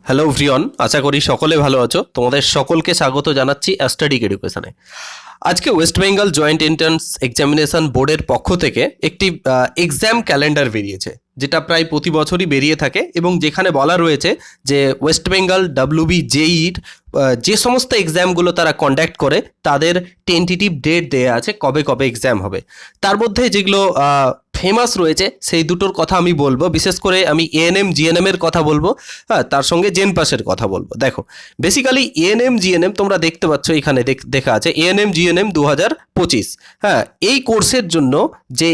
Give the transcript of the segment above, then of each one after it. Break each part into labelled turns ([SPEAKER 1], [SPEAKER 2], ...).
[SPEAKER 1] Hello everyone, আশা করি সকলে ভালো আছো। তোমাদের সকলকে স্বাগত জানাচ্ছি অ্যাস্ট্যাটিক এডুকেশনে। আজকে West Bengal joint entrance examination বোর্ডের পক্ষ থেকে একটি এক্সাম ক্যালেন্ডার বেরিয়েছে, যেটা প্রায় প্রতি বছরই বেরিয়ে থাকে এবং যেখানে বলা রয়েছে যে ওয়েস্ট বেঙ্গল ডাব্লিউবি জেইর যে সমস্ত এক্সামগুলো তারা কন্ডাক্ট করে তাদের টেন্টেটিভ ডেট দেয়া আছে কবে কবে এক্সাম হবে। তার মধ্যে যেগুলো ফেমাস রয়েছে সেই দুটোর কথা আমি বলবো। বিশেষ করে আমি এএনএম জিএনএম এর কথা বলবো, হ্যাঁ, তার সঙ্গে জেনপাসের কথা বলবো। দেখো, বেসিক্যালি এএনএম জিএনএম তোমরা দেখতে পাচ্ছ এখানে দেখা আছে এএনএম জিএনএম 2025। হ্যাঁ, এই কোর্সের জন্য যে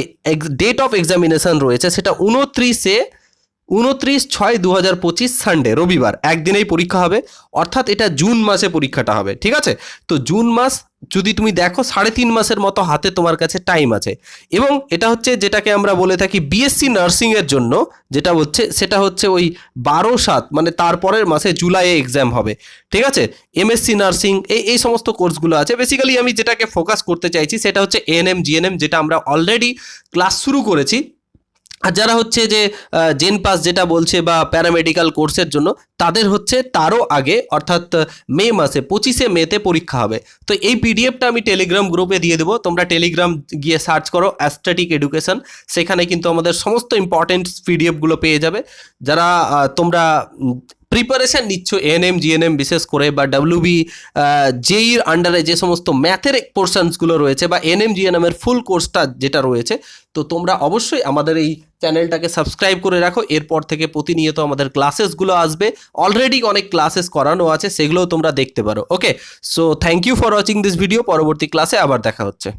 [SPEAKER 1] ডেট অফ এক্সামিনেশন রয়েছে সেটা 29/6/2025 সানডে, রবিবার, একদিনেই পরীক্ষা হবে। অর্থাৎ এটা জুন মাসে পরীক্ষাটা হবে, ঠিক আছে? তো জুন মাস যদি তুমি দেখো 3.5 মাসের মতো হাতে তোমার কাছে টাইম আছে। এবং এটা হচ্ছে যেটাকে আমরা বলে থাকি বিএসসি নার্সিংয়ের জন্য, যেটা হচ্ছে সেটা হচ্ছে ওই 12/7 মানে তারপরের মাসে জুলাইয়ে এক্সাম হবে, ঠিক আছে? এমএসসি নার্সিং এই সমস্ত কোর্সগুলো আছে। বেসিক্যালি আমি যেটাকে ফোকাস করতে চাইছি সেটা হচ্ছে এএনএম জিএনএম, যেটা আমরা অলরেডি ক্লাস শুরু করেছি। আর যারা হচ্ছে যে জেন পাস যেটা বলছে বা প্যারামেডিক্যাল কোর্সের জন্য, তাদের হচ্ছে তারও আগে অর্থাৎ মে মাসে 25শে মেতে পরীক্ষা হবে। তো এই পিডিএফটা আমি টেলিগ্রাম গ্রুপে দিয়ে দেবো, তোমরা টেলিগ্রাম গিয়ে সার্চ করো অ্যাস্ট্যাটিক এডুকেশন, সেখানে কিন্তু আমাদের সমস্ত ইম্পর্টেন্ট পিডিএফগুলো পেয়ে যাবে। যারা তোমরা প্রিপারেশান নিচ্ছ এএনএম জিএনএম বিশেষ করে, বা ডাব্লিউবি জেইর আন্ডারে যে সমস্ত ম্যাথের পোর্শনসগুলো রয়েছে, বা এএনএম জিএনএম এর ফুল কোর্সটা যেটা রয়েছে, তো তোমরা অবশ্যই আমাদের এই চ্যানেলটাকে সাবস্ক্রাইব করে রাখো। এরপর থেকে প্রতিনিয়ত আমাদের ক্লাসেসগুলো আসবে। অলরেডি অনেক ক্লাসেস করানো আছে, সেগুলোও তোমরা দেখতে পারো। Okay, so thank you for watching this video. পরবর্তী ক্লাসে আবার দেখা হচ্ছে।